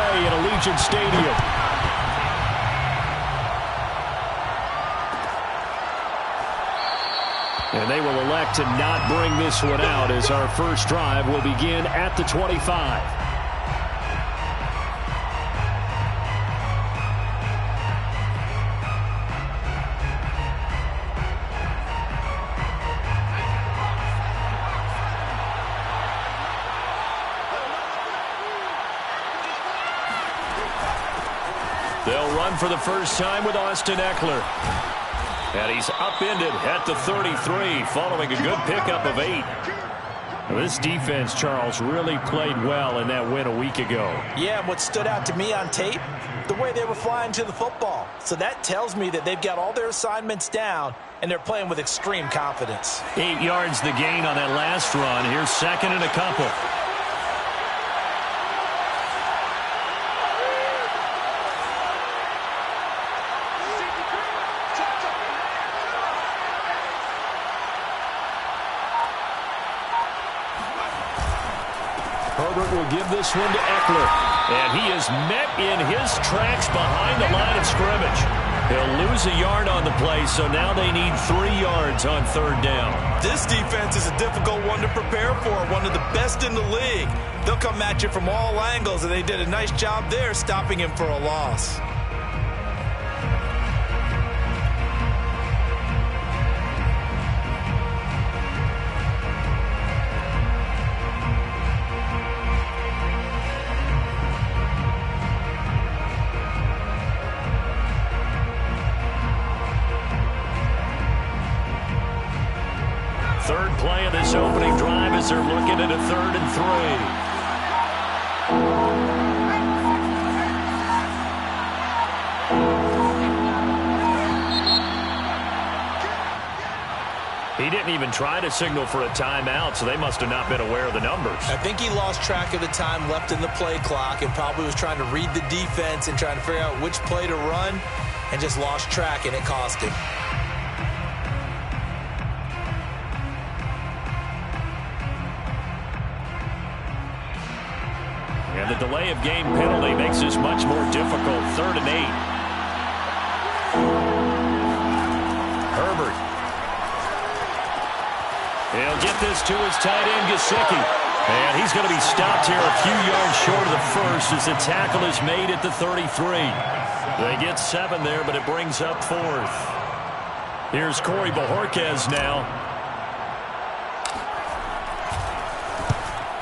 underway at Allegiant Stadium. And they will elect to not bring this one out as our first drive will begin at the 25. They'll run for the first time with Austin Eckler. And he's upended at the 33 following a good pickup of 8. Now, this defense, Charles, really played well in that win a week ago. Yeah, and what stood out to me on tape, the way they were flying to the football. So that tells me that they've got all their assignments down, and they're playing with extreme confidence. 8 yards the gain on that last run. Here's second and a couple. Herbert will give this one to Eckler. And he is met in his tracks behind the line of scrimmage. He'll lose a yard on the play, so now they need 3 yards on third down. This defense is a difficult one to prepare for, one of the best in the league. They'll come at you from all angles, and they did a nice job there stopping him for a loss. Third play of this opening drive as they're looking at a 3rd and 3. He didn't even try to signal for a timeout, so they must have not been aware of the numbers. I think he lost track of the time left in the play clock and probably was trying to read the defense and trying to figure out which play to run and just lost track, and it cost him. And the delay of game penalty makes this much more difficult. 3rd and 8. Herbert. He'll get this to his tight end, Gesicki. And he's going to be stopped here a few yards short of the first as the tackle is made at the 33. They get 7 there, but it brings up 4th. Here's Corey Bojorquez now.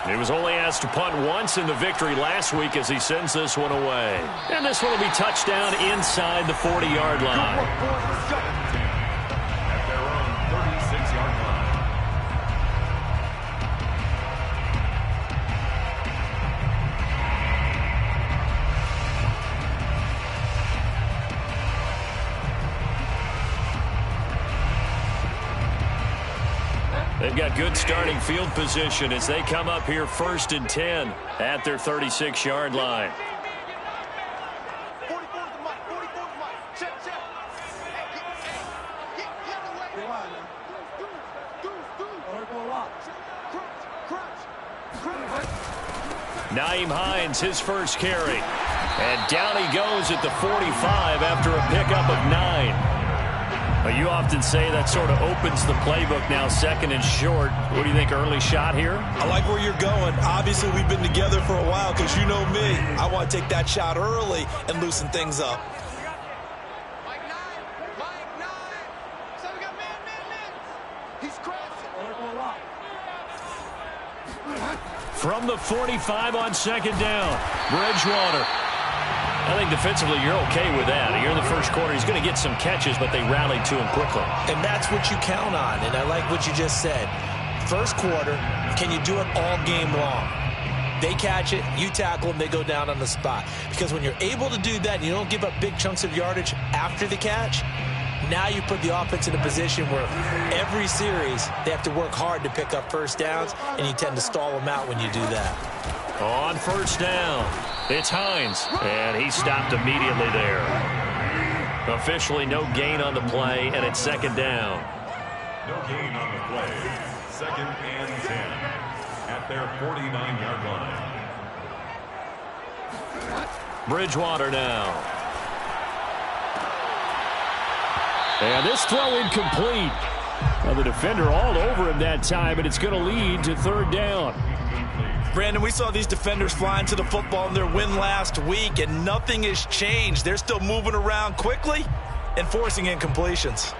He was only asked to punt once in the victory last week as he sends this one away. And this one will be touchdown inside the 40-yard line. At their own 36-yard line. They've got good starting field position as they come up here 1st and 10 at their 36-yard line. Nyheim Hines, his first carry. And down he goes at the 45 after a pickup of 9. You often say that sort of opens the playbook now, 2nd and short. What do you think, early shot here? I like where you're going. Obviously, we've been together for a while because you know me. I want to take that shot early and loosen things up. From the 45 on 2nd down, Bridgewater. I think defensively you're okay with that. Here in the first quarter, he's going to get some catches, but they rallied to him quickly. And that's what you count on, and I like what you just said. First quarter, can you do it all game long? They catch it, you tackle them, they go down on the spot. Because when you're able to do that, and you don't give up big chunks of yardage after the catch, now you put the offense in a position where every series they have to work hard to pick up first downs, and you tend to stall them out when you do that. On first down, it's Hines, and he stopped immediately there. Officially no gain on the play, and it's 2nd down. No gain on the play. 2nd and 10 at their 49-yard line. Bridgewater now. And this throw incomplete. Well, the defender all over him that time, and it's going to lead to third down. Brandon, we saw these defenders flying to the football in their win last week, and nothing has changed. They're still moving around quickly and forcing incompletions.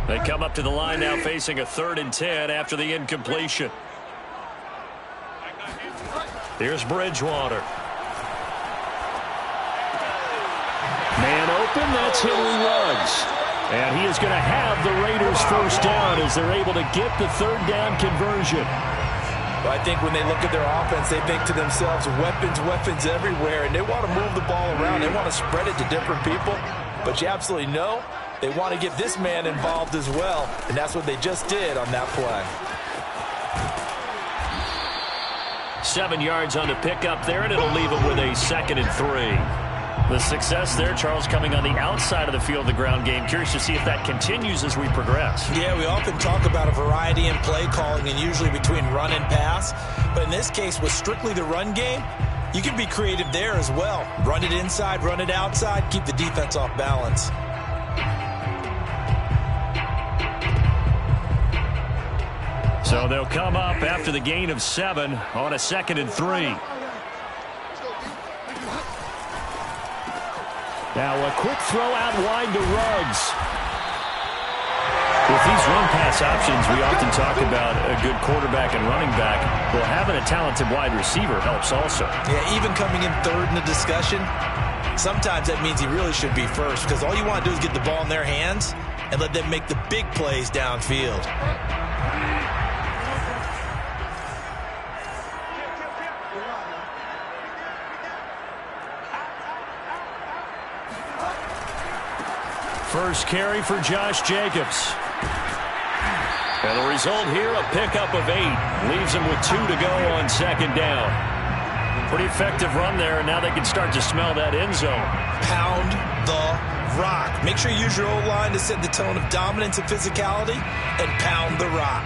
They come up to the line now facing a 3rd and 10 after the incompletion. Here's Bridgewater. Man open, that's Henry Ruggs. And he is going to have the Raiders first down as they're able to get the 3rd down conversion. Well, I think when they look at their offense, they think to themselves, weapons, weapons everywhere, and they want to move the ball around. They want to spread it to different people, but you absolutely know they want to get this man involved as well, and that's what they just did on that play. 7 yards on the pickup there, and it'll leave them with a 2nd and 3. The success there, Charles, coming on the outside of the field, the ground game. Curious to see if that continues as we progress. Yeah, we often talk about a variety in play calling and usually between run and pass. But in this case, with strictly the run game, you can be creative there as well. Run it inside, run it outside, keep the defense off balance. So they'll come up after the gain of 7 on a 2nd and 3. Now a quick throw out wide to Ruggs. With these run-pass options, we often talk about a good quarterback and running back. Well, having a talented wide receiver helps also. Yeah, even coming in 3rd in the discussion, sometimes that means he really should be first, because all you want to do is get the ball in their hands and let them make the big plays downfield. First carry for Josh Jacobs. And the result here, a pickup of 8. Leaves him with 2 to go on 2nd down. Pretty effective run there, and now they can start to smell that end zone. Pound the rock. Make sure you use your O-line to set the tone of dominance and physicality, and pound the rock.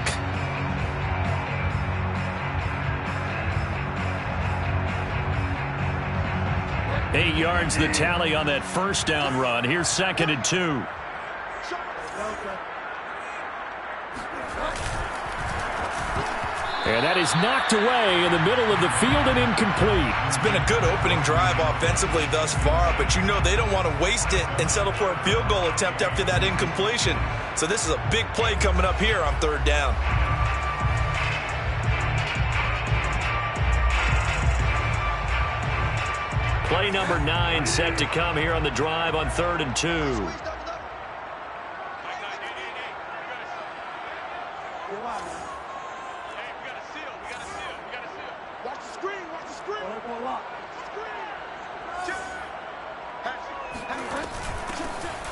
Eight yards the tally on that first down run. Here's 2nd and 2. And that is knocked away in the middle of the field and incomplete. It's been a good opening drive offensively thus far, but you know they don't want to waste it and settle for a field goal attempt after that incompletion. So this is a big play coming up here on 3rd down. Play number 9 set to come here on the drive on 3rd and 2.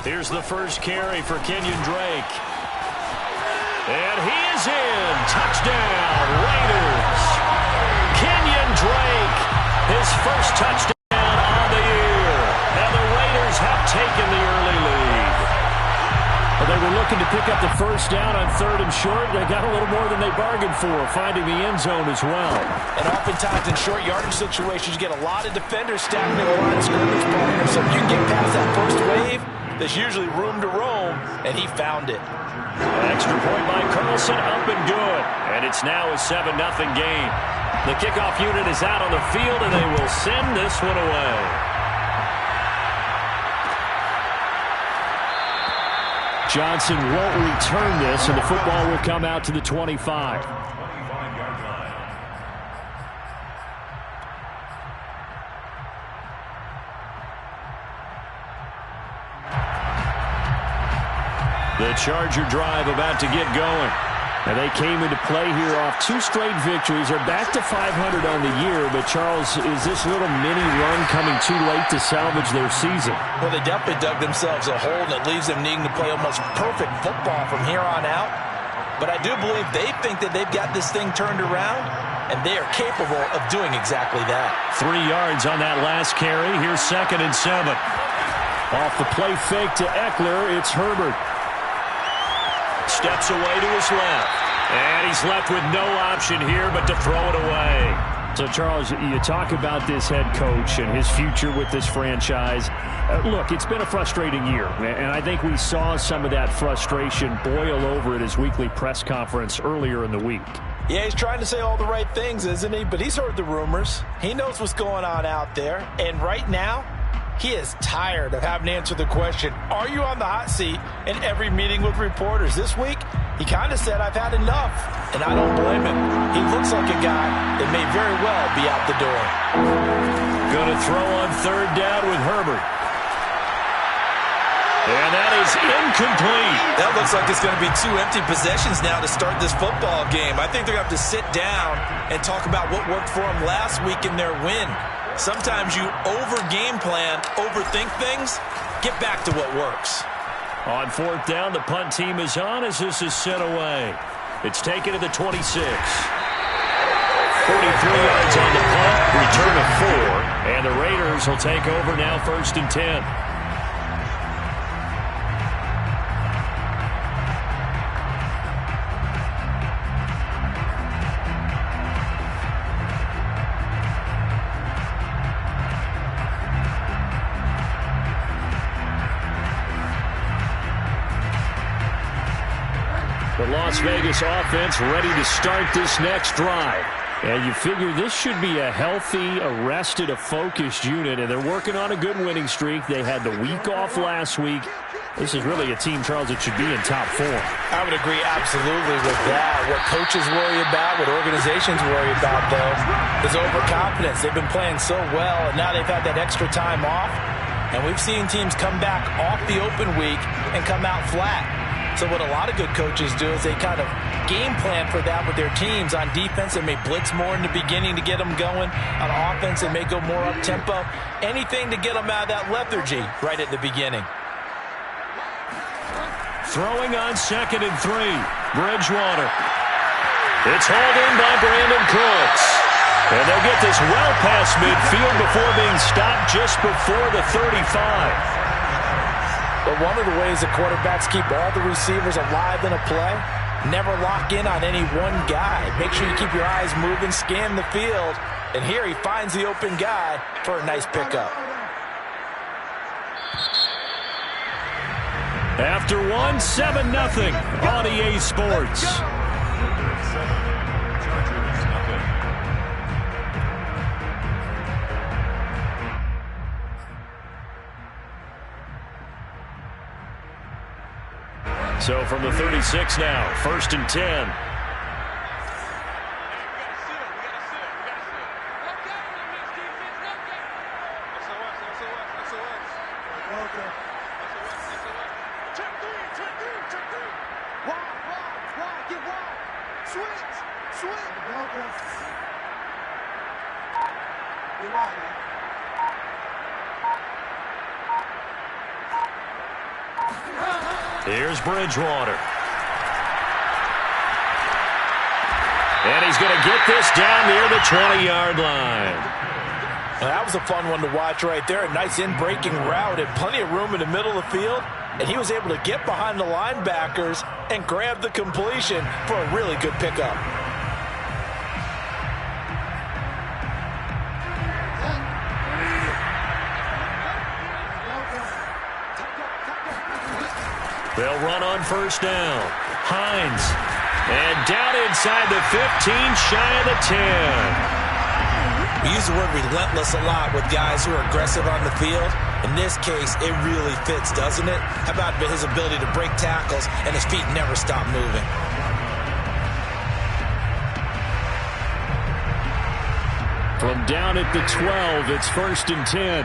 Here's the first carry for Kenyon Drake. And he is in. Touchdown, Raiders. Kenyon Drake, his first touchdown on the year. And the Raiders have taken the early lead. Well, they were looking to pick up the first down on 3rd and short. They got a little more than they bargained for, finding the end zone as well. And oftentimes in short yardage situations, you get a lot of defenders stacking in the line of scrimmage partner. So if you can get past that first wave, there's usually room to roam, and he found it. Extra point by Carlson, up and good. And it's now a 7-0 game. The kickoff unit is out on the field, and they will send this one away. Johnson won't return this, and the football will come out to the 25. The Charger drive about to get going. And they came into play here off 2 straight victories. They're back to 500 on the year. But, Charles, is this little mini run coming too late to salvage their season? Well, they definitely dug themselves a hole, and it leaves them needing to play almost perfect football from here on out. But I do believe they think that they've got this thing turned around, and they are capable of doing exactly that. 3 yards on that last carry. Here's 2nd and 7. Off the play fake to Eckler, it's Herbert. steps away to his left. And he's left with no option here but to throw it away. So, Charles, you talk about this head coach and his future with this franchise. Look, it's been a frustrating year, and I think we saw some of that frustration boil over at his weekly press conference earlier in the week. Yeah, he's trying to say all the right things, isn't he? But he's heard the rumors. He knows what's going on out there. And right now, he is tired of having to answer the question, are you on the hot seat in every meeting with reporters? This week, he kind of said, I've had enough. And I don't blame him. He looks like a guy that may very well be out the door. Going to throw on third down with Herbert. And that is incomplete. That looks like it's going to be 2 empty possessions now to start this football game. I think they're going to have to sit down and talk about what worked for them last week in their win. Sometimes you over-game plan, overthink things. Get back to what works. On fourth down, the punt team is on as this is set away. It's taken to the 26. 43 yards on the punt, return of 4, and the Raiders will take over now 1st and 10. The Las Vegas offense ready to start this next drive. And you figure this should be a healthy, a rested, a focused unit, and they're working on a good winning streak. They had the week off last week. This is really a team, Charles, that should be in top form. I would agree absolutely with that. What coaches worry about, what organizations worry about, though, is overconfidence. They've been playing so well, and now they've had that extra time off. And we've seen teams come back off the open week and come out flat. So what a lot of good coaches do is they kind of game plan for that with their teams. On defense, they may blitz more in the beginning to get them going. On offense, they may go more up-tempo. Anything to get them out of that lethargy right at the beginning. Throwing on 2nd and 3. Bridgewater. It's hauled in by Brandon Cooks. And they'll get this well past midfield before being stopped just before the 35. But one of the ways the quarterbacks keep all the receivers alive in a play, never lock in on any one guy. Make sure you keep your eyes moving, scan the field. And here he finds the open guy for a nice pickup. After 7-0 on EA Sports. So from the 36 now, 1st and 10. Here's Bridgewater. And he's going to get this down near the 20-yard line. Well, that was a fun one to watch right there. A nice in-breaking route and plenty of room in the middle of the field. And he was able to get behind the linebackers and grab the completion for a really good pickup. They'll run on 1st down. Hines. And down inside the 15, shy of the 10. We use the word relentless a lot with guys who are aggressive on the field. In this case, it really fits, doesn't it? How about his ability to break tackles and his feet never stop moving? From down at the 12, it's 1st and 10.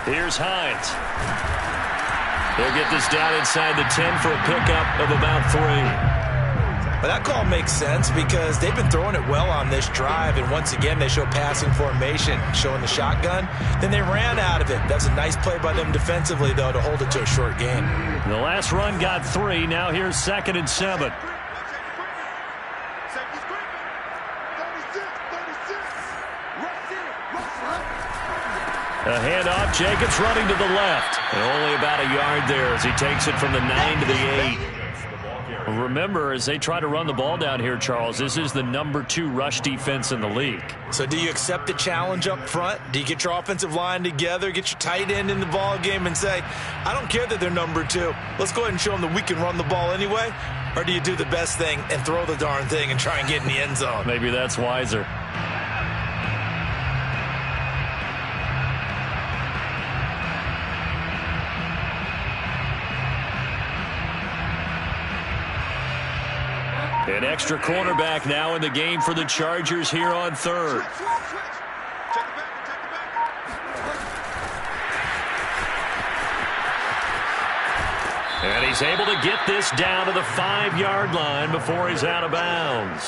Here's Hines. He'll get this down inside the 10 for a pickup of about 3. But that call makes sense because they've been throwing it well on this drive, and once again they show passing formation, showing the shotgun. Then they ran out of it. That's a nice play by them defensively, though, to hold it to a short gain. The last run got 3. Now here's 2nd and 7. A handoff. Jacobs running to the left. And only about a yard there as he takes it from the 9 to the 8. Remember, as they try to run the ball down here, Charles, this is the number 2 rush defense in the league. So do you accept the challenge up front? Do you get your offensive line together, get your tight end in the ball game and say, I don't care that they're number 2. Let's go ahead and show them that we can run the ball anyway? Or do you do the best thing and throw the darn thing and try and get in the end zone? Maybe that's wiser. An extra cornerback now in the game for the Chargers here on 3rd. And he's able to get this down to the 5-yard line before he's out of bounds.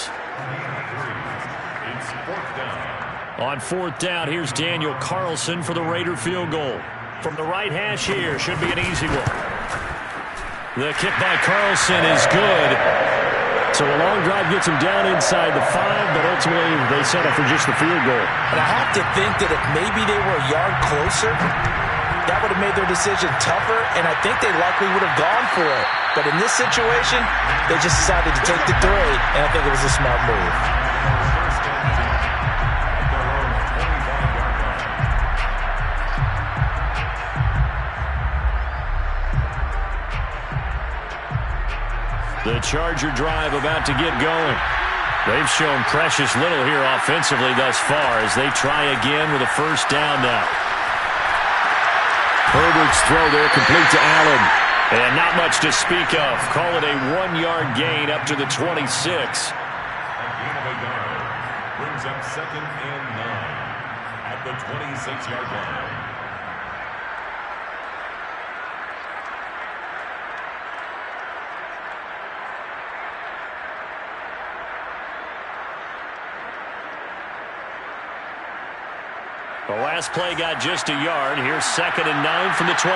It's 4th down. On 4th down, here's Daniel Carlson for the Raider field goal. From the right hash here, should be an easy one. The kick by Carlson is good. So a long drive gets him down inside the 5, but ultimately they settle for just the field goal. And I have to think that if maybe they were a yard closer, that would have made their decision tougher, and I think they likely would have gone for it. But in this situation, they just decided to take the 3, and I think it was a smart move. The Charger drive about to get going. They've shown precious little here offensively thus far as they try again with a 1st down now. Herbert's throw there complete to Allen. And not much to speak of. Call it a 1-yard gain up to the 26. A gain of a yard brings up 2nd and 9 at the 26-yard line. The last play got just a yard. Here's 2nd and 9 from the 26.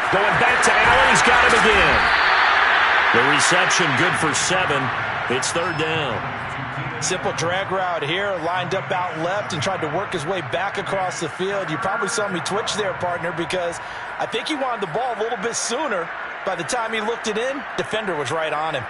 Going back to Allen. He's got him again. The reception good for 7. It's 3rd down. Simple drag route here, lined up out left and tried to work his way back across the field. You probably saw me twitch there, partner, because I think he wanted the ball a little bit sooner. By the time he looked it in, defender was right on him.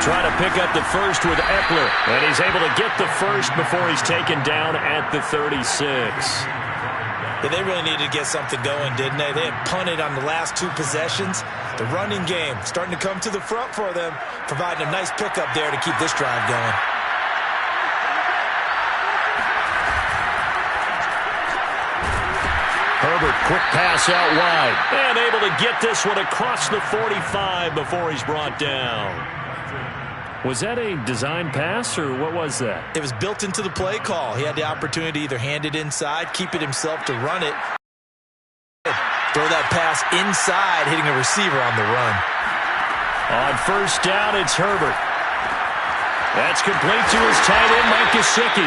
Try to pick up the first with Eckler, and he's able to get the first before he's taken down at the 36. Yeah, they really needed to get something going, didn't they? They had punted on the last 2 possessions. The running game starting to come to the front for them, providing a nice pickup there to keep this drive going. Herbert, quick pass out wide, and able to get this one across the 45 before he's brought down. Was that a design pass, or what was that? It was built into the play call. He had the opportunity to either hand it inside, keep it himself to run it, throw that pass inside, hitting a receiver on the run. On 1st down, it's Herbert. That's complete to his tight end, Mike Gesicki.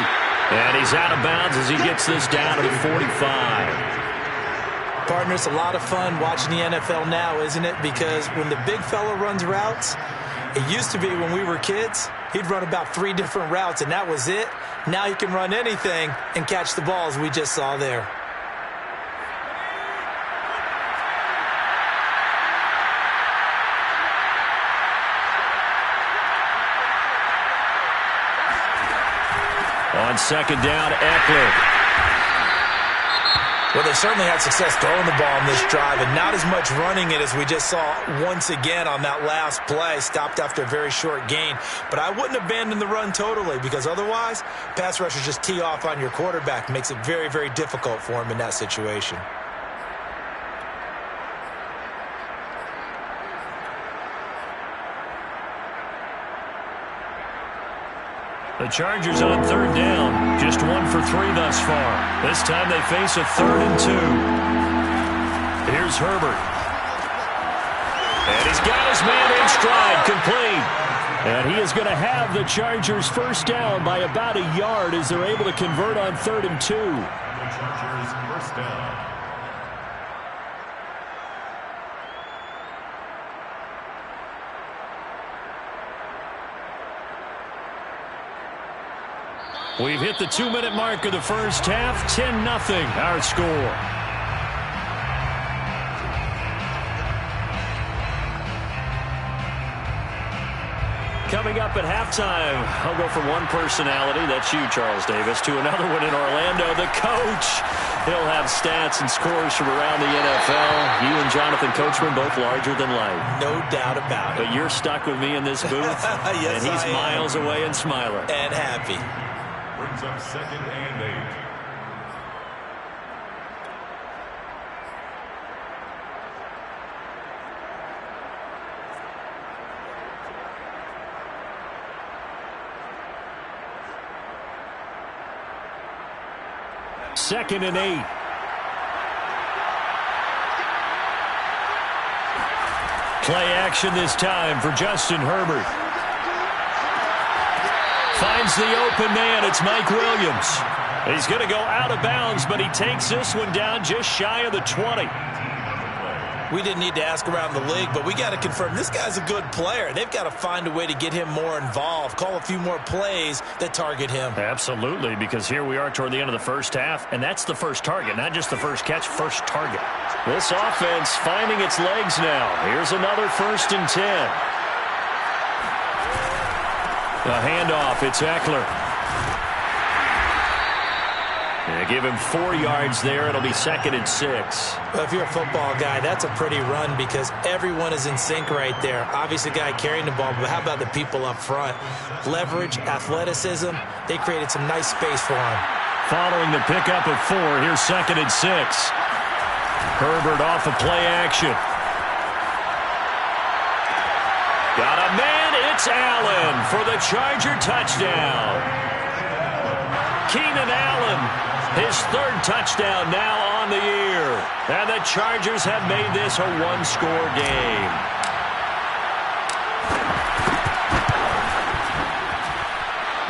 And he's out of bounds as he gets this down to the 45. Partner, it's a lot of fun watching the NFL now, isn't it? Because when the big fella runs routes, it used to be when we were kids, he'd run about 3 different routes, and that was it. Now he can run anything and catch the ball, as we just saw there. On 2nd down, Eckler. Well, they certainly had success throwing the ball in this drive, and not as much running it as we just saw once again on that last play. Stopped after a very short gain. But I wouldn't abandon the run totally, because otherwise, pass rushers just tee off on your quarterback. Makes it very, very difficult for him in that situation. The Chargers on third down. Just 1 for 3 thus far. This time they face a 3rd and 2. Here's Herbert. And he's got his man in stride, complete. And he is going to have the Chargers first down by about a yard as they're able to convert on 3rd and 2. The Chargers first down. We've hit the 2-minute mark of the first half. 10-0 our score. Coming up at halftime, I'll go from one personality, that's you, Charles Davis, to another one in Orlando, the coach. He'll have stats and scores from around the NFL. You and Jonathan Coachman both larger than life. No doubt about it. But you're stuck with me in this booth, yes, and he's miles away and smiling. And happy. Brings up 2nd and 8. Second and 8. Play action this time for Justin Herbert. Finds the open man. It's Mike Williams. He's going to go out of bounds, but he takes this one down just shy of the 20. We didn't need to ask around the league, but we got to confirm this guy's a good player. They've got to find a way to get him more involved, call a few more plays that target him. Absolutely, because here we are toward the end of the first half, and that's the first target, not just the first catch, first target. This offense finding its legs now. Here's another 1st and 10. The handoff, it's Eckler. They give him 4 yards there. It'll be 2nd and 6. Well, if you're a football guy, that's a pretty run because everyone is in sync right there. Obviously, the guy carrying the ball, but how about the people up front? Leverage, athleticism, they created some nice space for him. Following the pickup of 4, here's 2nd and 6. Herbert off of play action. Got a man, it's Allen for the Charger touchdown. Keenan Allen. His 3rd touchdown now on the year. And the Chargers have made this a 1-score game.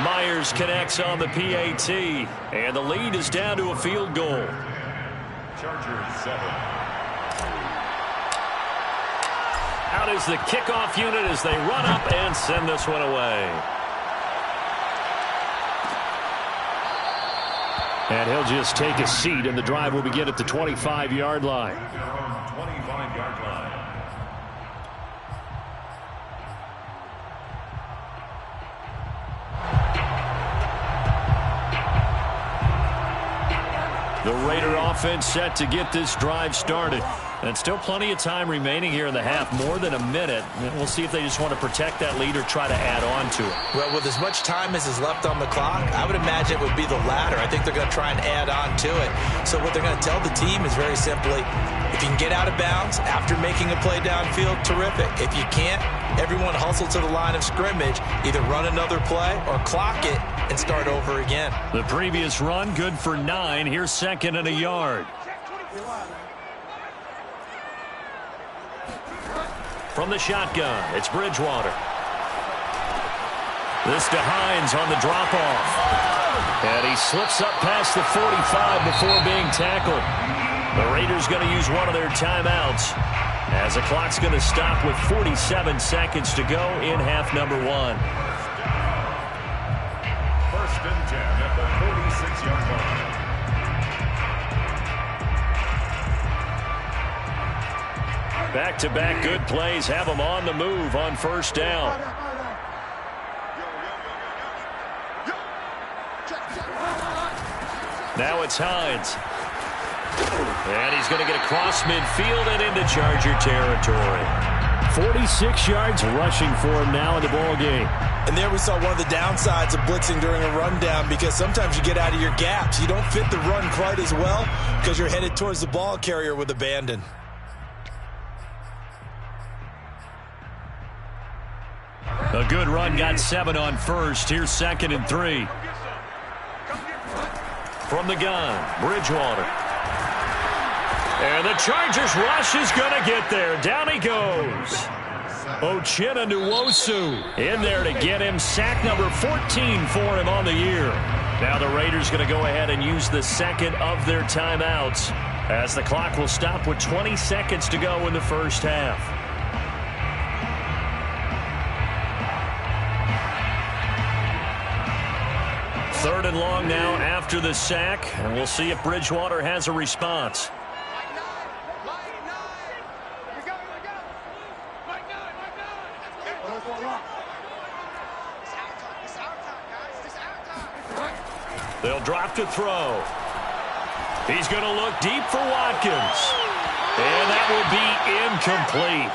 Myers connects on the PAT. And the lead is down to a field goal. Chargers 7. Out is the kickoff unit as they run up and send this one away. And he'll just take a seat, and the drive will begin at the 25-yard line. 25-yard line. The Raider offense set to get this drive started. And still plenty of time remaining here in the half, more than a minute. And we'll see if they just want to protect that lead or try to add on to it. Well, with as much time as is left on the clock, I would imagine it would be the latter. I think they're going to try and add on to it. So what they're going to tell the team is very simply, if you can get out of bounds after making a play downfield, terrific. If you can't, everyone hustle to the line of scrimmage, either run another play or clock it and start over again. The previous run, good for 9. Here's 2nd and a yard. From the shotgun, it's Bridgewater. This to Hines on the drop-off. And he slips up past the 45 before being tackled. The Raiders going to use one of their timeouts as the clock's going to stop with 47 seconds to go in half number 1. 1st and 10 at the 46-yard line. Back-to-back good plays have them on the move on 1st down. Now it's Hines. And he's going to get across midfield and into Charger territory. 46 yards rushing for him now in the ball game. And there we saw one of the downsides of blitzing during a rundown, because sometimes you get out of your gaps. You don't fit the run quite as well because you're headed towards the ball carrier with abandon. A good run, got 7 on first. Here's 2nd and 3. From the gun, Bridgewater. And the Chargers rush is going to get there. Down he goes. Uchenna Nwosu in there to get him. Sack number 14 for him on the year. Now the Raiders going to go ahead and use the second of their timeouts as the clock will stop with 20 seconds to go in the first half. Third and long now after the sack, and we'll see if Bridgewater has a response. They'll drop to throw. He's going to look deep for Watkins. And that will be incomplete.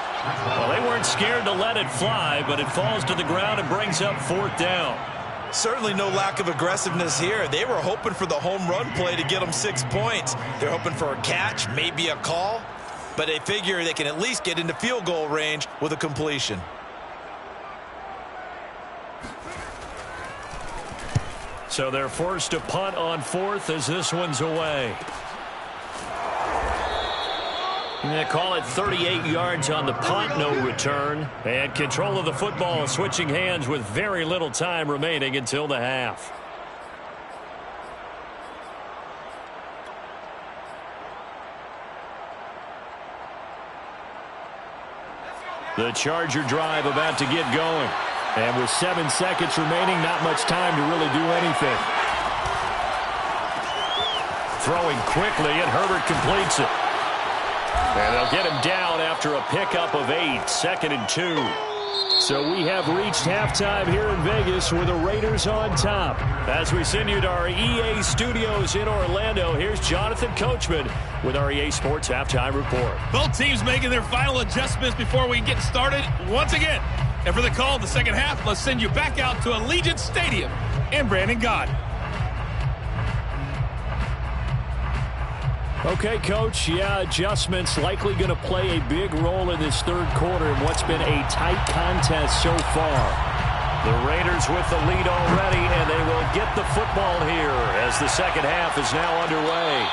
Well, they weren't scared to let it fly, but it falls to the ground and brings up 4th down. Certainly no lack of aggressiveness here. They were hoping for the home run play to get them 6 points. They're hoping for a catch, maybe a call, but they figure they can at least get into field goal range with a completion. So they're forced to punt on 4th as this one's away. They call it 38 yards on the punt, no return. And control of the football switching hands with very little time remaining until the half. The Charger drive about to get going. And with 7 seconds remaining, not much time to really do anything. Throwing quickly, and Herbert completes it. And they'll get him down after a pickup of 8, 2nd and 2. So we have reached halftime here in Vegas with the Raiders on top. As we send you to our EA studios in Orlando, here's Jonathan Coachman with our EA Sports Halftime Report. Both teams making their final adjustments before we get started once again. And for the call in the second half, let's send you back out to Allegiant Stadium in Brandon God. Okay, Coach, adjustments likely going to play a big role in this third quarter in what's been a tight contest so far. The Raiders with the lead already, and they will get the football here as the second half is now underway.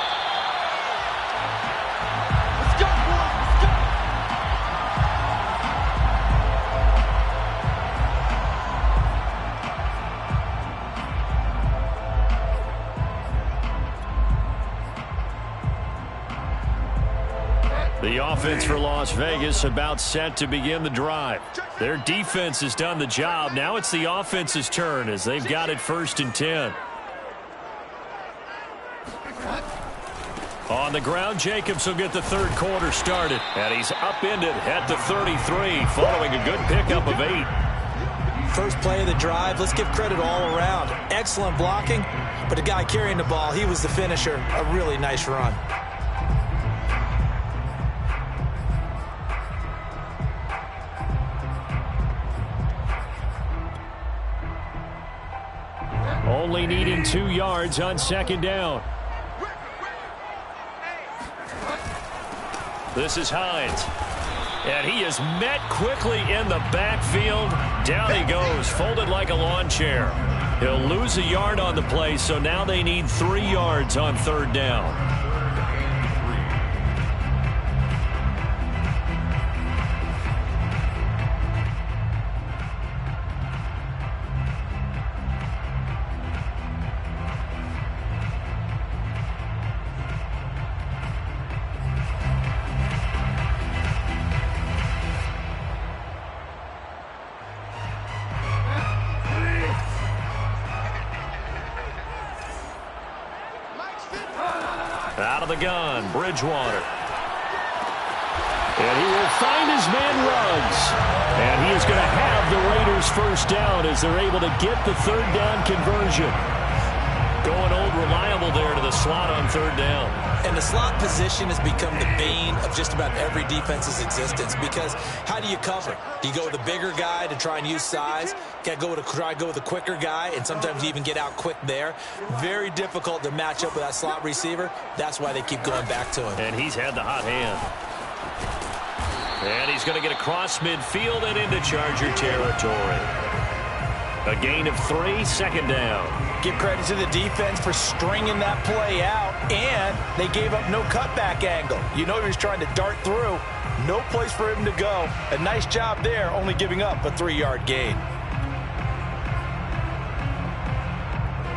The offense for Las Vegas about set to begin the drive. Their defense has done the job. Now it's the offense's turn as they've got it 1st and 10. On the ground, Jacobs will get the third quarter started. And he's upended at the 33 following a good pickup of 8. First play of the drive, let's give credit all around. Excellent blocking, but the guy carrying the ball, he was the finisher. A really nice run. Only needing 2 yards on 2nd down. This is Hines. And he is met quickly in the backfield. Down he goes, folded like a lawn chair. He'll lose a yard on the play, so now they need 3 yards on 3rd down. Out of the gun, Bridgewater. And he will find his man Ruggs. And he is going to have the Raiders 1st down as they're able to get the 3rd down conversion. Going old reliable there to the slot on 3rd down. And the slot position has become the bane of just about every defense's existence because how do you cover? Do you go with a bigger guy to try and use size? Got to try to go with a quicker guy, and sometimes you even get out quick there. Very difficult to match up with that slot receiver. That's why they keep going back to him. And he's had the hot hand. And he's going to get across midfield and into Charger territory. A gain of 3, second down. Give credit to the defense for stringing that play out, and they gave up no cutback angle. You know he was trying to dart through. No place for him to go. A nice job there, only giving up a 3-yard gain.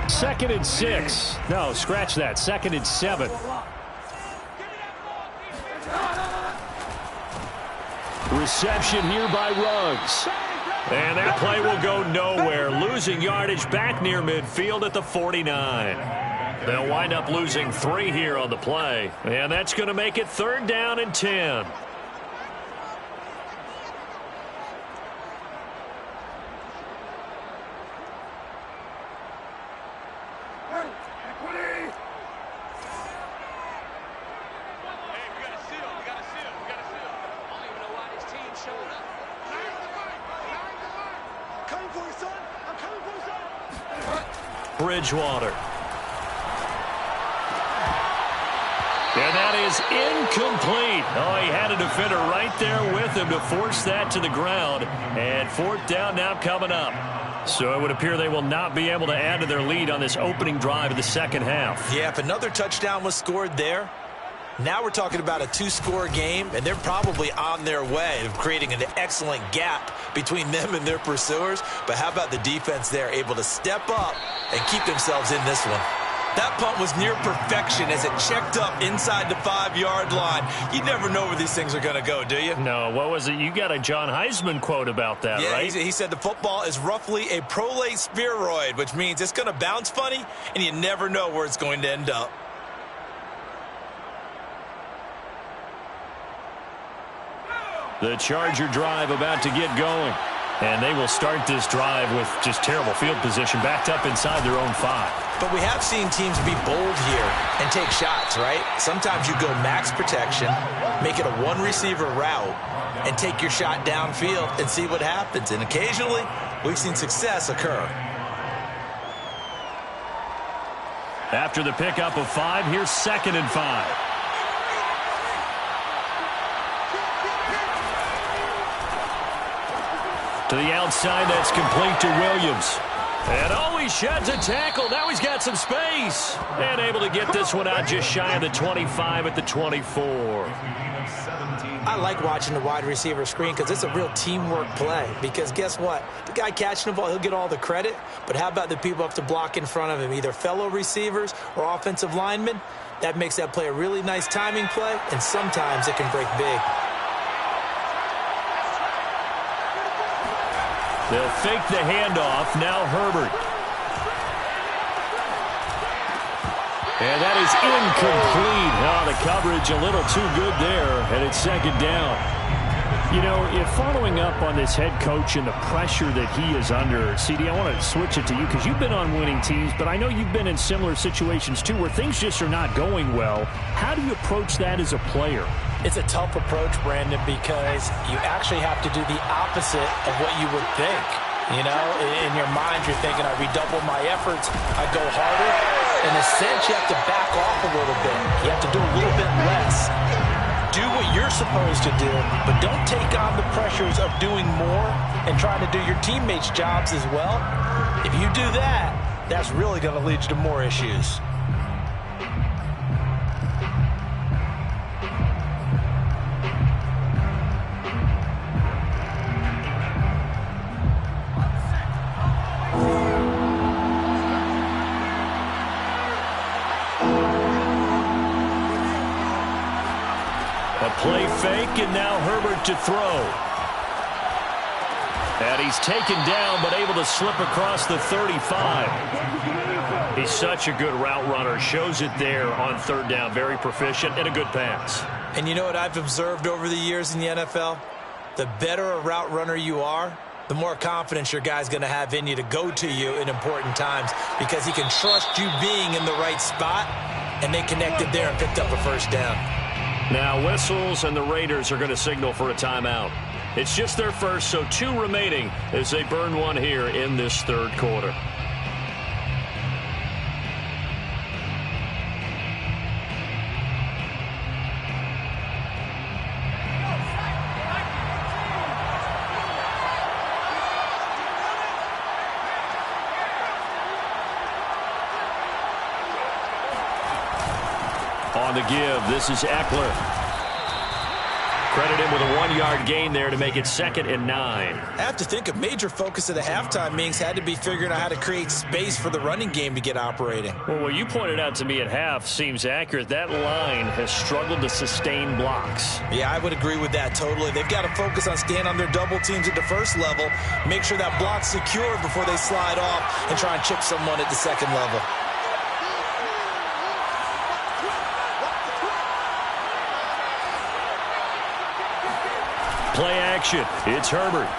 2nd and 6. No, scratch that. 2nd and 7. Reception here by Ruggs. And that play will go nowhere. Losing yardage back near midfield at the 49. They'll wind up losing 3 here on the play. And that's going to make it 3rd down and 10. Bridgewater. And that is incomplete. Oh, he had a defender right there with him to force that to the ground. And 4th down now coming up. So it would appear they will not be able to add to their lead on this opening drive of the second half. Yeah, if another touchdown was scored there, now we're talking about a 2-score game, and they're probably on their way of creating an excellent gap between them and their pursuers. But how about the defense there, able to step up and keep themselves in this one? That punt was near perfection as it checked up inside the 5-yard line. You never know where these things are going to go, do you? No, what was it? You got a John Heisman quote about that, yeah, right? He said the football is roughly a prolate spheroid, which means it's going to bounce funny, and you never know where it's going to end up. The Charger drive about to get going. And they will start this drive with just terrible field position, backed up inside their own 5. But we have seen teams be bold here and take shots, right? Sometimes you go max protection, make it a 1-receiver route, and take your shot downfield and see what happens. And occasionally, we've seen success occur. After the pickup of 5, here's 2nd and 5. To the outside, that's complete to Williams. And oh, he sheds a tackle. Now he's got some space. And able to get this one out just shy of the 25 at the 24. I like watching the wide receiver screen because it's a real teamwork play. Because guess what? The guy catching the ball, he'll get all the credit. But how about the people up to block in front of him, either fellow receivers or offensive linemen? That makes that play a really nice timing play, and sometimes it can break big. They'll fake the handoff. Now Herbert. And that is incomplete. Oh, the coverage a little too good there, and it's 2nd down. You know, if following up on this head coach and the pressure that he is under, CD, I want to switch it to you because you've been on winning teams, but I know you've been in similar situations too where things just are not going well. How do you approach that as a player? It's a tough approach, Brandon, because you actually have to do the opposite of what you would think. You know, in your mind, you're thinking, I redouble my efforts, I go harder. In a sense, you have to back off a little bit. You have to do a little bit less. Do what you're supposed to do, but don't take on the pressures of doing more and trying to do your teammates' jobs as well. If you do that, that's really going to lead you to more issues. Play fake, and now Herbert to throw. And he's taken down, but able to slip across the 35. He's such a good route runner. Shows it there on 3rd down. Very proficient and a good pass. And you know what I've observed over the years in the NFL? The better a route runner you are, the more confidence your guy's going to have in you to go to you in important times because he can trust you being in the right spot, and they connected there and picked up a 1st down. Now whistles, and the Raiders are going to signal for a timeout. It's just their first, so 2 remaining as they burn one here in this 3rd quarter. on the give. This is Eckler. Credit him with a 1-yard gain there to make it 2nd and 9. I have to think a major focus of the halftime meetings had to be figuring out how to create space for the running game to get operating. Well, what you pointed out to me at half seems accurate. That line has struggled to sustain blocks. Yeah, I would agree with that totally. They've got to focus on staying on their double teams at the first level, make sure that block's secured before they slide off and try and chip someone at the second level. Play action. It's Herbert.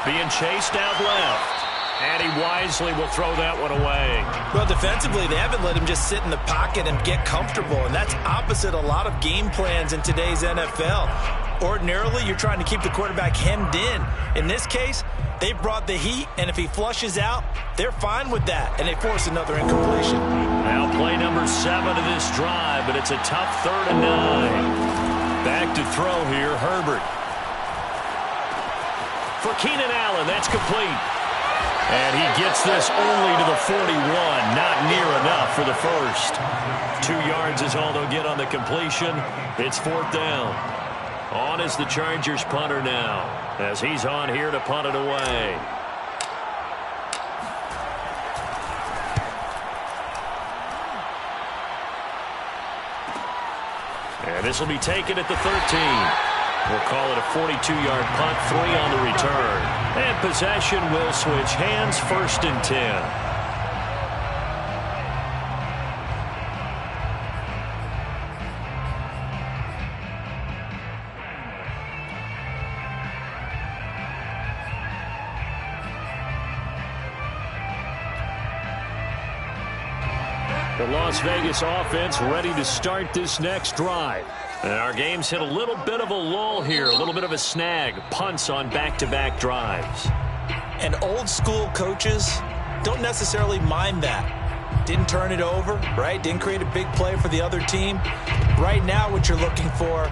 Being chased out left. And he wisely will throw that one away. Well, defensively, they haven't let him just sit in the pocket and get comfortable, and that's opposite a lot of game plans in today's NFL. Ordinarily, you're trying to keep the quarterback hemmed in. In this case, they brought the heat, and if he flushes out, they're fine with that, and they force another incompletion. Now play number 7 of this drive, but it's a tough 3rd and 9. Back to throw here, Herbert. For Keenan Allen, that's complete. And he gets this only to the 41, not near enough for the first. 2 yards is all they'll get on the completion. It's 4th down. On is the Chargers punter now, as he's on here to punt it away. And this will be taken at the 13. We'll call it a 42-yard punt, 3 on the return. And possession will switch hands, 1st and 10. The Las Vegas offense ready to start this next drive. And our game's hit a little bit of a lull here, a little bit of a snag. Punts on back-to-back drives. And old school coaches don't necessarily mind that. Didn't turn it over, right? Didn't create a big play for the other team. Right now what you're looking for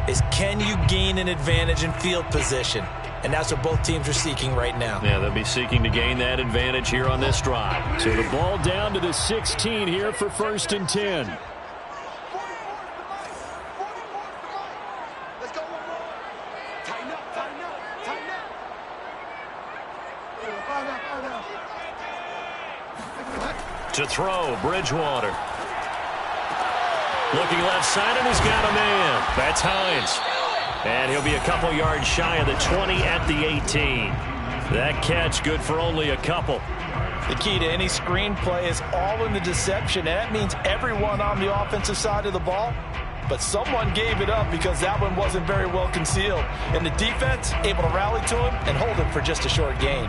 is, can you gain an advantage in field position? And that's what both teams are seeking right now. Yeah, they'll be seeking to gain that advantage here on this drive. So the ball down to the 16 here for 1st and 10. To throw, Bridgewater. Looking left side, and he's got a man. That's Hines. And he'll be a couple yards shy of the 20 at the 18. That catch good for only a couple. The key to any screenplay is all in the deception, and that means everyone on the offensive side of the ball. But someone gave it up because that one wasn't very well concealed. And the defense able to rally to him and hold him for just a short gain.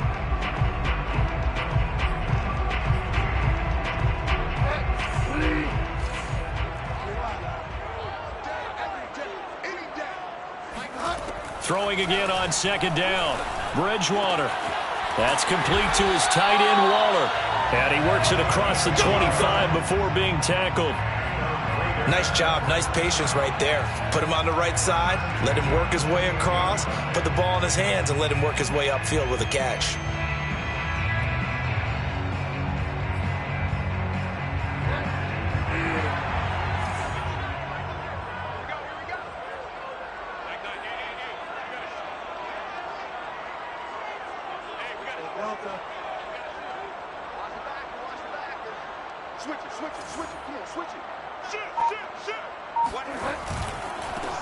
Throwing again on 2nd down. Bridgewater. That's complete to his tight end, Waller. And he works it across the 25 before being tackled. Nice job, nice patience right there. Put him on the right side, let him work his way across, put the ball in his hands, and let him work his way upfield with a catch.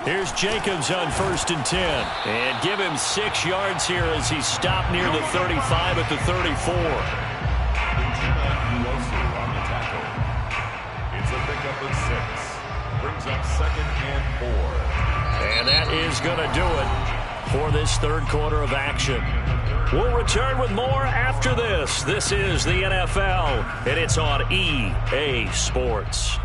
Here's Jacobs on 1st and 10. And give him 6 yards here as he stopped near the 35 at the 34. It's a pickup of 6. Brings up 2nd and 4. And that is going to do it for this 3rd quarter of action. We'll return with more after this. This is the NFL, and it's on EA Sports.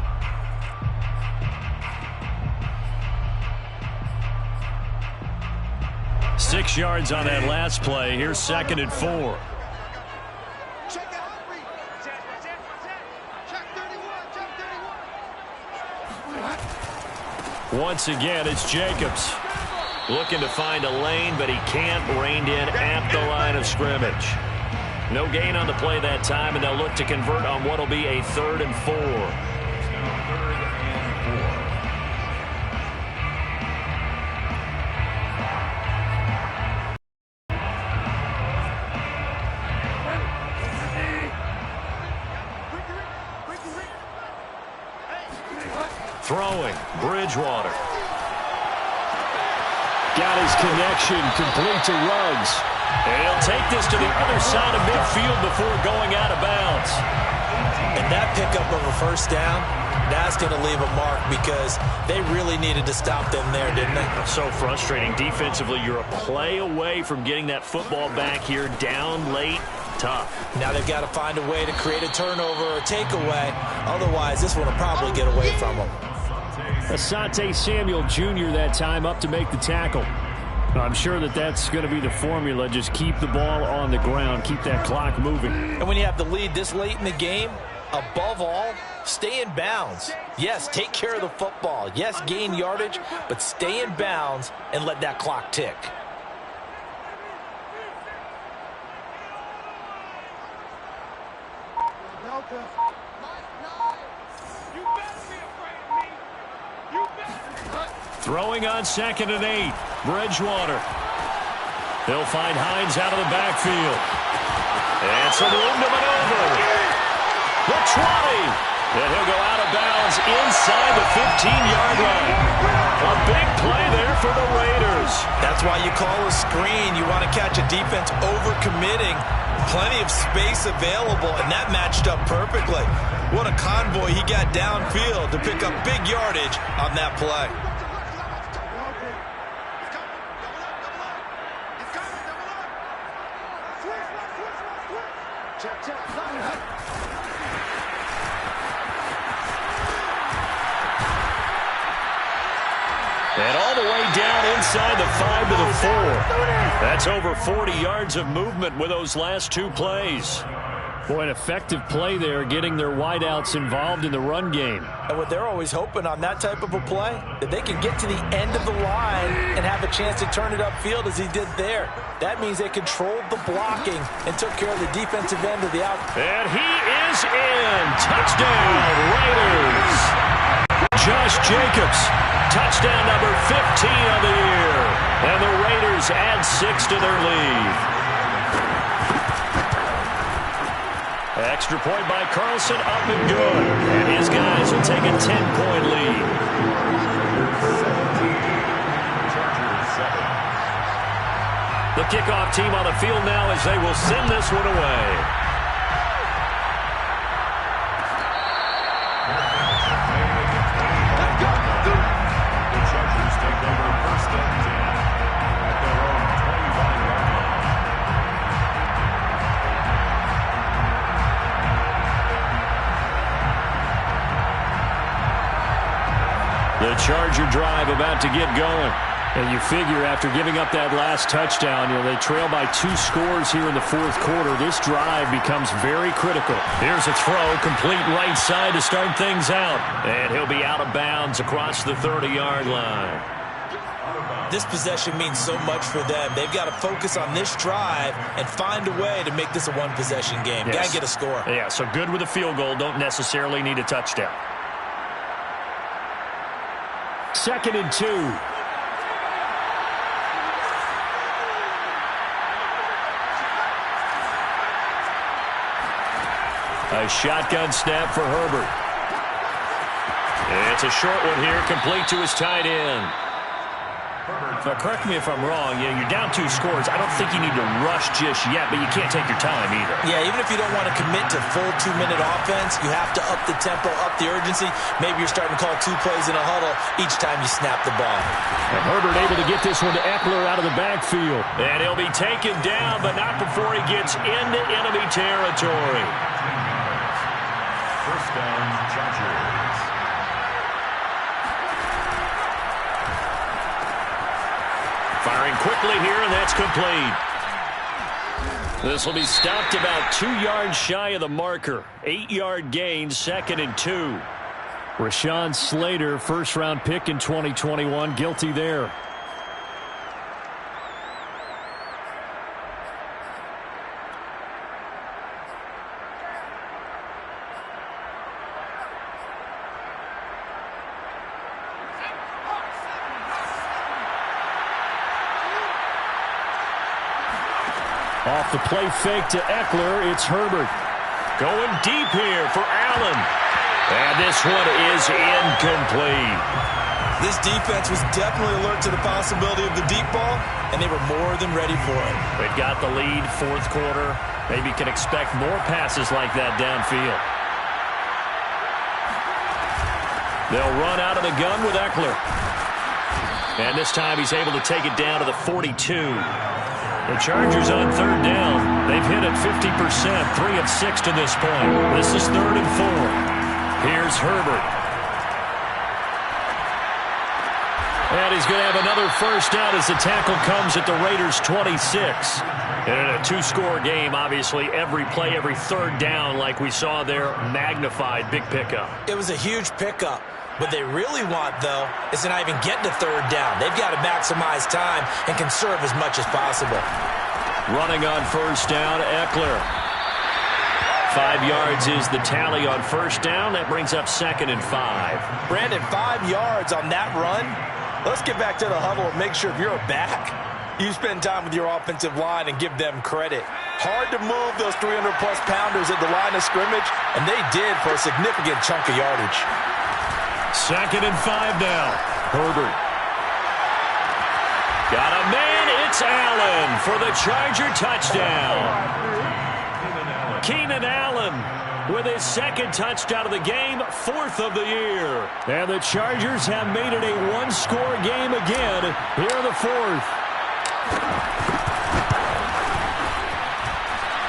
Six yards on that last play. Here's 2nd and 4. Once again, it's Jacobs. Looking to find a lane, but he can't. Reined in at the line of scrimmage. No gain on the play that time, and they'll look to convert on what will be a 3rd and 4. Throwing, Bridgewater. Got his connection complete to Ruggs. And he'll take this to the other side of midfield before going out of bounds. And that pickup of a first down, that's going to leave a mark because they really needed to stop them there, didn't they? So frustrating. Defensively, you're a play away from getting that football back here down late. Tough. Now they've got to find a way to create a turnover or takeaway. Otherwise, this one will probably get away from them. Asante Samuel Jr. that time up to make the tackle. I'm sure that that's going to be the formula. Just keep the ball on the ground. Keep that clock moving. And when you have the lead this late in the game, above all, stay in bounds. Yes, take care of the football. Yes, gain yardage, but stay in bounds and let that clock tick. Throwing on 2nd and 8. Bridgewater. He'll find Hines out of the backfield. And some room to maneuver. The 20. And he'll go out of bounds inside the 15-yard line. A big play there for the Raiders. That's why you call a screen. You want to catch a defense overcommitting. Plenty of space available, and that matched up perfectly. What a convoy he got downfield to pick up big yardage on that play. And all the way down inside the 5 to the 4. That's over 40 yards of movement with those last two plays. Boy, an effective play there, getting their wideouts involved in the run game. And what they're always hoping on that type of a play, that they can get to the end of the line and have a chance to turn it upfield as he did there. That means they controlled the blocking and took care of the defensive end of the out. And he is in. Touchdown, Raiders. Josh Jacobs. Touchdown number 15 of the year. And the Raiders add 6 to their lead. Extra point by Carlson, up and good. And his guys will take a 10-point lead. The kickoff team on the field now as they will send this one away. The Charger drive about to get going. And you figure after giving up that last touchdown, they trail by 2 scores here in the fourth quarter. This drive becomes very critical. Here's a throw, complete right side to start things out. And he'll be out of bounds across the 30-yard line. This possession means so much for them. They've got to focus on this drive and find a way to make this a one-possession game. Yes. Got to get a score. Yeah, so good with a field goal. Don't necessarily need a touchdown. 2nd and 2. A shotgun snap for Herbert. It's a short one here, complete to his tight end. Now, correct me if I'm wrong. You're down 2 scores. I don't think you need to rush just yet, but you can't take your time either. Yeah, even if you don't want to commit to full 2-minute offense, you have to up the tempo, up the urgency. Maybe you're starting to call 2 plays in a huddle each time you snap the ball. And Herbert able to get this one to Eckler out of the backfield. And he'll be taken down, but not before he gets into enemy territory. First down, Chargers. Firing quickly here, and that's complete. This will be stopped about 2 yards shy of the marker. 8-yard gain, 2nd and 2. Rashawn Slater, first-round pick in 2021, guilty there. Off the play fake to Eckler, it's Herbert. Going deep here for Allen. And this one is incomplete. This defense was definitely alert to the possibility of the deep ball, and they were more than ready for it. They've got the lead, fourth quarter. Maybe can expect more passes like that downfield. They'll run out of the gun with Eckler. And this time he's able to take it down to the 42. The Chargers on third down. They've hit it 50%, 3 of 6 to this point. This is 3rd and 4. Here's Herbert. And he's going to have another first down as the tackle comes at the Raiders' 26. And in a two-score game, obviously, every play, every third down, like we saw there, magnified. Big pickup. It was a huge pickup. What they really want, though, is to not even get to third down. They've got to maximize time and conserve as much as possible. Running on first down, Eckler. 5 yards is the tally on first down. That brings up 2nd and 5. Brandon, 5 yards on that run. Let's get back to the huddle and make sure if you're a back, you spend time with your offensive line and give them credit. Hard to move those 300-plus pounders at the line of scrimmage, and they did for a significant chunk of yardage. 2nd and 5 now. Herbert. Got a man. It's Allen for the Charger touchdown. Keenan Allen with his 2nd touchdown of the game, 4th of the year. And the Chargers have made it a one-score game again here in the 4th.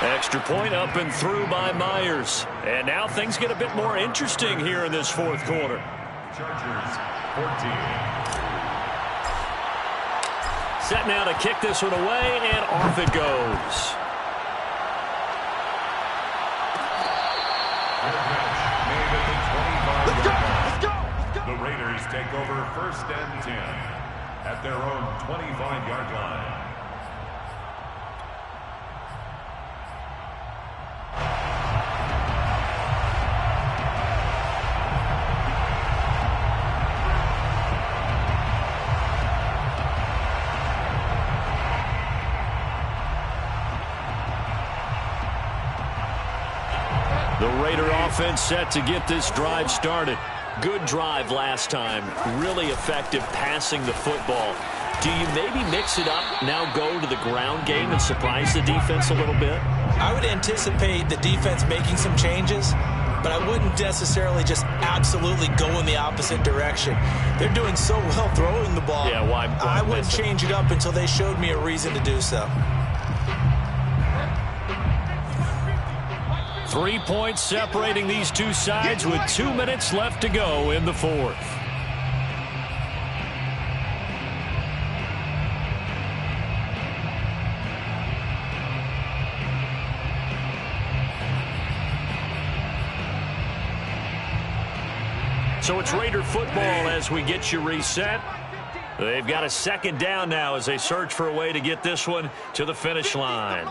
Extra point up and through by Myers. And now things get a bit more interesting here in this 4th quarter. Chargers 14. Set now to kick this one away, and off it goes. The Raiders take over 1st and 10 at their own 25-yard line. The Raider offense set to get this drive started. Good drive last time. Really effective passing the football. Do you maybe mix it up, now go to the ground game and surprise the defense a little bit? I would anticipate the defense making some changes, but I wouldn't necessarily just absolutely go in the opposite direction. They're doing so well throwing the ball. Yeah, why I wouldn't change it up until they showed me a reason to do so. 3 points separating these two sides with 2 minutes left to go in the 4th. So it's Raider football as we get you reset. They've got a 2nd down now as they search for a way to get this one to the finish line.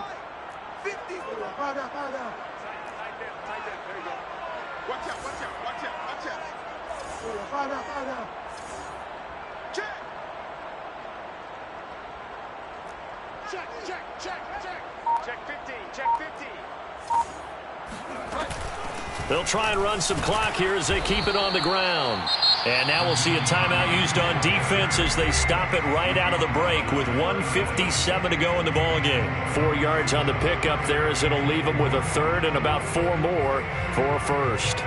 They'll try and run some clock here as they keep it on the ground. And now we'll see a timeout used on defense as they stop it right out of the break with 1:57 to go in the ballgame. 4 yards on the pickup there as it'll leave them with a 3rd and about 4 more for a 1st.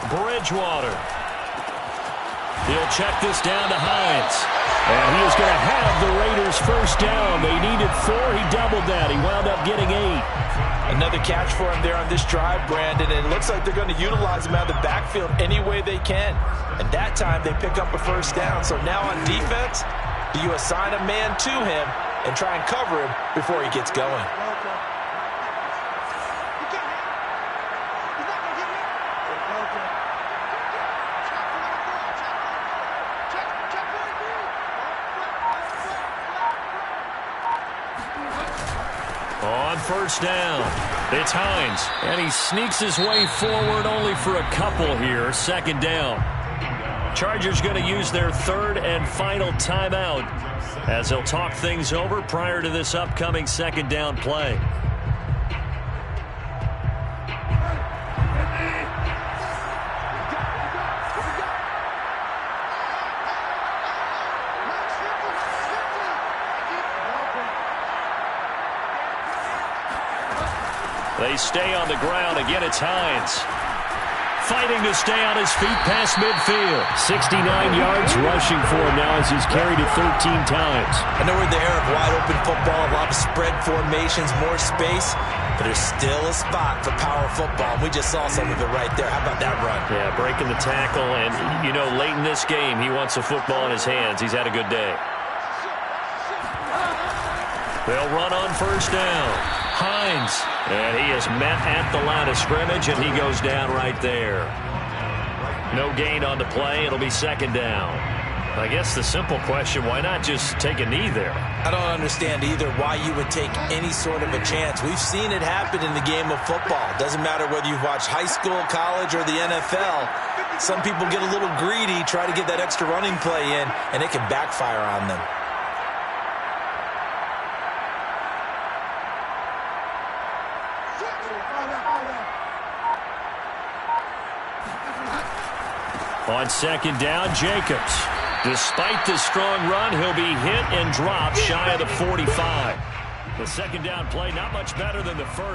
Bridgewater. He'll check this down to Hines. And he is going to have the Raiders first down. They needed 4. He doubled that. He wound up getting 8. Another catch for him there on this drive, Brandon. And it looks like they're going to utilize him out of the backfield any way they can. And that time they pick up a first down. So now on defense, do you assign a man to him and try and cover him before he gets going? first down. It's Hines, and he sneaks his way forward only for a couple here. Second down. Chargers going to use their third and final timeout as they'll talk things over prior to this upcoming second down play. They stay on the ground. Again, it's Hines. Fighting to stay on his feet past midfield. 69 yards rushing for him now as he's carried it 13 times. I know we're in the era of wide-open football, a lot of spread formations, more space, but there's still a spot for power football, and we just saw some of it right there. How about that run? Yeah, breaking the tackle, and, you know, late in this game, he wants the football in his hands. He's had a good day. They'll run on first down. Hines, and he is met at the line of scrimmage, and he goes down right there. No gain on the play. It'll be second down. I guess the simple question, why not just take a knee there? I don't understand either why you would take any sort of a chance. We've seen it happen in the game of football. Doesn't matter whether you watch high school, college, or the NFL. Some people get a little greedy, try to get that extra running play in, and it can backfire on them. On second down, Jacobs. Despite the strong run, he'll be hit and dropped shy of the 45. The second down play not much better than the first.